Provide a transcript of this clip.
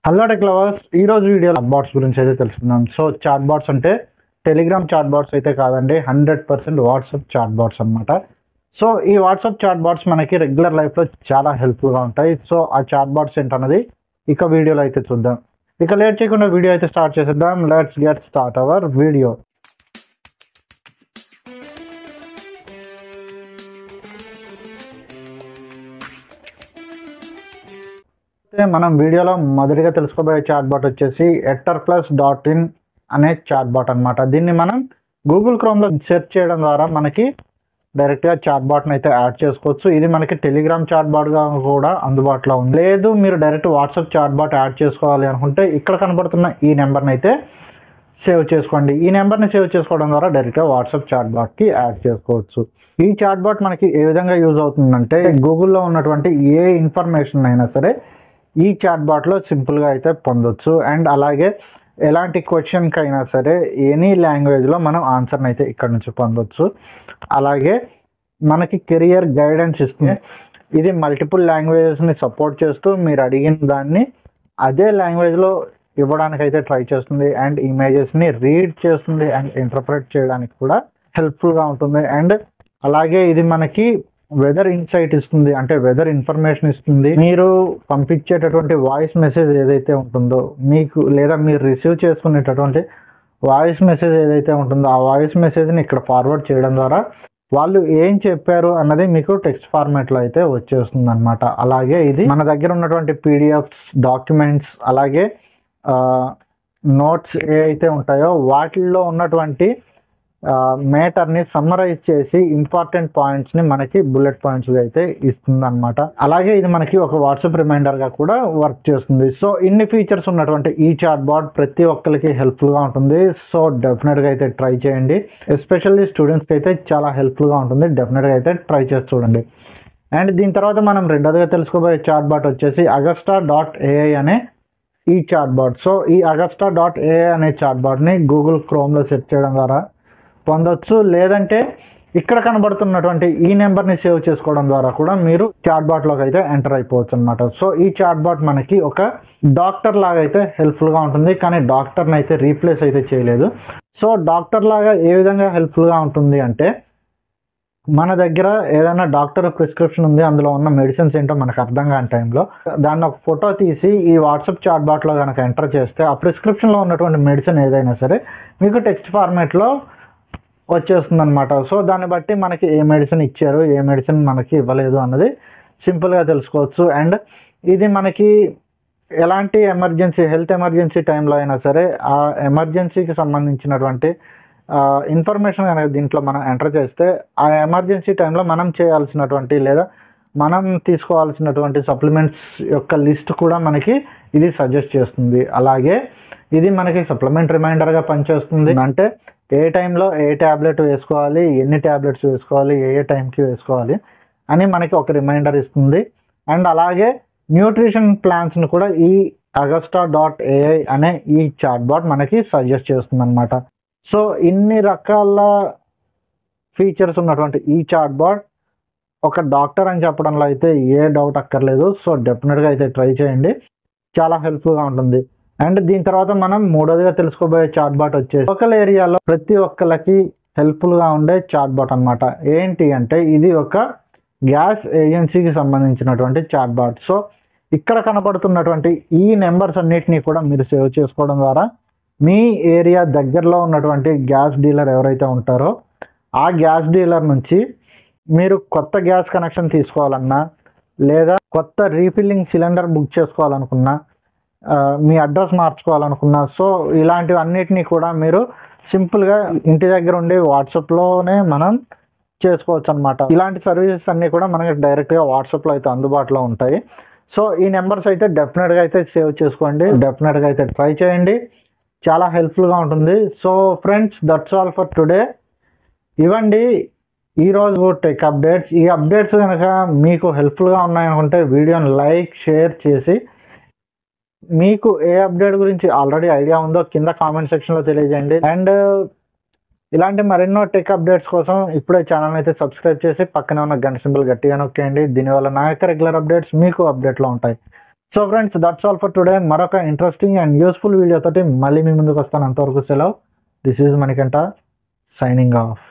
Hello tech lovers, ఈ రోజు video chat bots గురించి అయితే తెలుసుకుందాం. సో చాట్ బాట్స్ అంటే టెలిగ్రామ్ చాట్ బాట్స్ అయితే కాదండి, 100% వాట్సాప్ చాట్ బాట్స్ అనమాట. సో ఈ వాట్సాప్ చాట్ బాట్స్ మనకి రెగ్యులర్ లైఫ్లో చాలా హెల్ప్ఫుల్గా ఉంటాయి. సో ఆ చాట్ బాట్స్ ఏంటన్నది ఇక వీడియోలో అయితే చూద్దాం. ఇక లేట్ చేయకుండా వీడియో అయితే స్టార్ట్ చేసేద్దాం. Let's get start our video. మనం వీడియోలో మొదటిగా తెలుసుకోబోయే చాట్ బాట్ వచ్చేసి etterplus.in అనే చాట్ బాట్ అనమాట. దీన్ని మనం గూగుల్ క్రోమ్లో సెర్చ్ చేయడం ద్వారా మనకి డైరెక్ట్గా చాట్ బాట్ని అయితే యాడ్ చేసుకోవచ్చు. ఇది మనకి టెలిగ్రామ్ చాట్ బాట్గా కూడా అందుబాటులో ఉంది. లేదు మీరు direct WhatsApp chat bot add చేసుకోవాలి అనుకుంటే ఇక్కడ కనబడుతున్న ఈ నెంబర్ని అయితే సేవ్ చేసుకోండి. ఈ నెంబర్ని సేవ్ చేసుకోవడం ద్వారా డైరెక్ట్గా వాట్సాప్ చాట్ బాట్కి యాడ్ చేసుకోవచ్చు. ఈ చాట్ బాట్ మనకి ఏ విధంగా యూజ్ అవుతుందంటే గూగుల్లో ఉన్నటువంటి ఏ ఇన్ఫర్మేషన్ అయినా సరే ఈ చాట్ బాట్లో సింపుల్గా అయితే పొందొచ్చు. అండ్ అలాగే ఎలాంటి క్వశ్చన్కి అయినా సరే ఎనీ లాంగ్వేజ్లో మనం ఆన్సర్ని అయితే ఇక్కడ నుంచి పొందొచ్చు. అలాగే మనకి కెరియర్ గైడెన్స్ ఇస్తుంది. ఇది మల్టిపుల్ లాంగ్వేజెస్ని సపోర్ట్ చేస్తూ మీరు అడిగిన దాన్ని అదే లాంగ్వేజ్లో ఇవ్వడానికి అయితే ట్రై చేస్తుంది. అండ్ ఇమేజెస్ని రీడ్ చేస్తుంది అండ్ ఇంటర్ప్రెట్ చేయడానికి కూడా హెల్ప్ఫుల్గా ఉంటుంది. అండ్ అలాగే ఇది మనకి వెదర్ ఇన్సైట్ ఇస్తుంది, అంటే వెదర్ ఇన్ఫర్మేషన్ ఇస్తుంది. మీరు పంపించేటటువంటి వాయిస్ మెసేజ్ ఏదైతే ఉంటుందో మీకు, లేదా మీరు రిసీవ్ చేసుకునేటటువంటి వాయిస్ మెసేజ్ ఏదైతే ఉంటుందో ఆ వాయిస్ మెసేజ్ని ఇక్కడ ఫార్వర్డ్ చేయడం ద్వారా వాళ్ళు ఏం చెప్పారు అన్నది మీకు టెక్స్ట్ ఫార్మాట్లో అయితే వచ్చేస్తుంది అనమాట. అలాగే ఇది మన దగ్గర ఉన్నటువంటి పీడిఎఫ్స్, డాక్యుమెంట్స్, అలాగే నోట్స్ ఏ అయితే ఉంటాయో వాటిల్లో ఉన్నటువంటి మేటర్ని సమ్మరైజ్ చేసి ఇంపార్టెంట్ పాయింట్స్ని మనకి బుల్లెట్ పాయింట్స్గా అయితే ఇస్తుంది అనమాట. అలాగే ఇది మనకి ఒక వాట్సాప్ రిమైండర్గా కూడా వర్క్ చేస్తుంది. సో ఇన్ని ఫీచర్స్ ఉన్నటువంటి ఈ చాట్ బాట్ ప్రతి ఒక్కరికి హెల్ప్ఫుల్గా ఉంటుంది. సో డెఫినెట్గా అయితే ట్రై చేయండి. ఎస్పెషల్లీ స్టూడెంట్స్కి అయితే చాలా హెల్ప్ఫుల్గా ఉంటుంది. డెఫినెట్గా అయితే ట్రై చేసి చూడండి. అండ్ దీని తర్వాత మనం రెండోదిగా తెలుసుకోబోయే చాట్ బాట్ వచ్చేసి agasta.ai అనే ఈ చాట్ బాట్. సో ఈ agasta.ai అనే చాట్ బాట్ని గూగుల్ క్రోమ్లో సెర్చ్ చేయడం ద్వారా పొందొచ్చు. లేదంటే ఇక్కడ కనబడుతున్నటువంటి ఈ నెంబర్ని సేవ్ చేసుకోవడం ద్వారా కూడా మీరు చాట్ బాట్లోకి అయితే ఎంటర్ అయిపోవచ్చు అనమాట. సో ఈ చాట్ బాట్ మనకి ఒక డాక్టర్ లాగా అయితే హెల్ప్ఫుల్గా ఉంటుంది, కానీ డాక్టర్ని అయితే రీప్లేస్ అయితే చేయలేదు. సో డాక్టర్ లాగా ఏ విధంగా హెల్ప్ఫుల్గా ఉంటుంది అంటే మన దగ్గర ఏదైనా డాక్టర్ ప్రిస్క్రిప్షన్ ఉంది, అందులో ఉన్న మెడిసిన్స్ ఏంటో మనకు అర్థం కాని టైంలో దాన్ని ఒక ఫోటో తీసి ఈ వాట్సాప్ చాట్ బాట్లో కనుక ఎంటర్ చేస్తే ఆ ప్రిస్క్రిప్షన్లో ఉన్నటువంటి మెడిసిన్ ఏదైనా సరే మీకు టెక్స్ట్ ఫార్మాట్లో వచ్చేస్తుంది అనమాట. సో దాన్ని బట్టి మనకి ఏ మెడిసిన్ ఇచ్చారు, ఏ మెడిసిన్ మనకి ఇవ్వలేదు అన్నది సింపుల్గా తెలుసుకోవచ్చు. అండ్ ఇది మనకి ఎలాంటి ఎమర్జెన్సీ, హెల్త్ ఎమర్జెన్సీ టైంలో అయినా సరే ఆ ఎమర్జెన్సీకి సంబంధించినటువంటి ఇన్ఫర్మేషన్ కనుక దీంట్లో మనం ఎంటర్ చేస్తే ఆ ఎమర్జెన్సీ టైంలో మనం చేయాల్సినటువంటి లేదా మనం తీసుకోవాల్సినటువంటి సప్లిమెంట్స్ యొక్క లిస్ట్ కూడా మనకి ఇది సజెస్ట్ చేస్తుంది. అలాగే ఇది మనకి సప్లిమెంట్ రిమైండర్గా పనిచేస్తుంది. అంటే ఏ టైంలో ఏ ట్యాబ్లెట్ వేసుకోవాలి, ఎన్ని ట్యాబ్లెట్స్ వేసుకోవాలి, ఏ టైంకి వేసుకోవాలి అని మనకి ఒక రిమైండర్ ఇస్తుంది. అండ్ అలాగే న్యూట్రిషన్ ప్లాన్స్ని కూడా ఈ agasta.ai అనే ఈ చాట్ బాట్ మనకి సజెస్ట్ చేస్తుంది అనమాట. సో ఇన్ని రకాల ఫీచర్స్ ఉన్నటువంటి ఈ చాట్ బాట్ ఒక డాక్టర్ అని చెప్పడంలో అయితే ఏ డౌట్ అక్కర్లేదు. సో డెఫినెట్గా అయితే ట్రై చేయండి, చాలా హెల్ప్ఫుల్గా ఉంటుంది. అండ్ దీని తర్వాత మనం మూడోదిగా తెలుసుకోబోయే చాట్ బాట్ వచ్చేసి లోకల్ ఏరియాలో ప్రతి ఒక్కరికి హెల్ప్ఫుల్గా ఉండే చాట్ బాట్ అనమాట. ఏంటి అంటే ఇది ఒక గ్యాస్ ఏజెన్సీకి సంబంధించినటువంటి చాట్ బాట్. సో ఇక్కడ కనపడుతున్నటువంటి ఈ నెంబర్స్ అన్నిటినీ కూడా మీరు సేవ్ చేసుకోవడం ద్వారా మీ ఏరియా దగ్గరలో ఉన్నటువంటి గ్యాస్ డీలర్ ఎవరైతే ఉంటారో ఆ గ్యాస్ డీలర్ నుంచి మీరు కొత్త గ్యాస్ కనెక్షన్ తీసుకోవాలన్నా, లేదా కొత్త రీఫిల్లింగ్ సిలిండర్ బుక్ చేసుకోవాలనుకున్నా, మీ అడ్రస్ మార్చుకోవాలనుకున్నా, సో ఇలాంటివన్నిటినీ కూడా మీరు సింపుల్గా ఇంటి దగ్గర ఉండి వాట్సాప్లోనే మనం చేసుకోవచ్చు అనమాట. ఇలాంటి సర్వీసెస్ అన్నీ కూడా మనకి డైరెక్ట్గా వాట్సాప్లో అయితే అందుబాటులో ఉంటాయి. సో ఈ నెంబర్స్ అయితే డెఫినెట్గా అయితే సేవ్ చేసుకోండి, డెఫినెట్గా అయితే ట్రై చేయండి, చాలా హెల్ప్ఫుల్గా ఉంటుంది. So friends, that's all for today. ఇవ్వండి ఈరోజు టెక్ అప్డేట్స్. ఈ అప్డేట్స్ కనుక మీకు హెల్ప్ఫుల్గా ఉన్నాయనుకుంటే వీడియోని లైక్, షేర్ చేసి మీకు ఏ అప్డేట్ గురించి ఆల్రెడీ ఐడియా ఉందో కింద కామెంట్ సెక్షన్లో తెలియజేయండి. అండ్ ఇలాంటి మరెన్నో టెక్ అప్డేట్స్ కోసం ఇప్పుడే ఛానల్ అయితే సబ్స్క్రైబ్ చేసి పక్కనే ఉన్న గంట సింబల్ గట్టిగా నొక్కేయండి. దీనివల్ల నా యొక్క రెగ్యులర్ అప్డేట్స్ మీకు అప్డేట్లో ఉంటాయి. So friends, that's all for today. మరొక ఇంట్రెస్టింగ్ అండ్ యూస్ఫుల్ వీడియో తోటి మళ్ళీ మీ ముందుకు వస్తాను. అంతవరకు సెలవు. This is Manikanta signing off.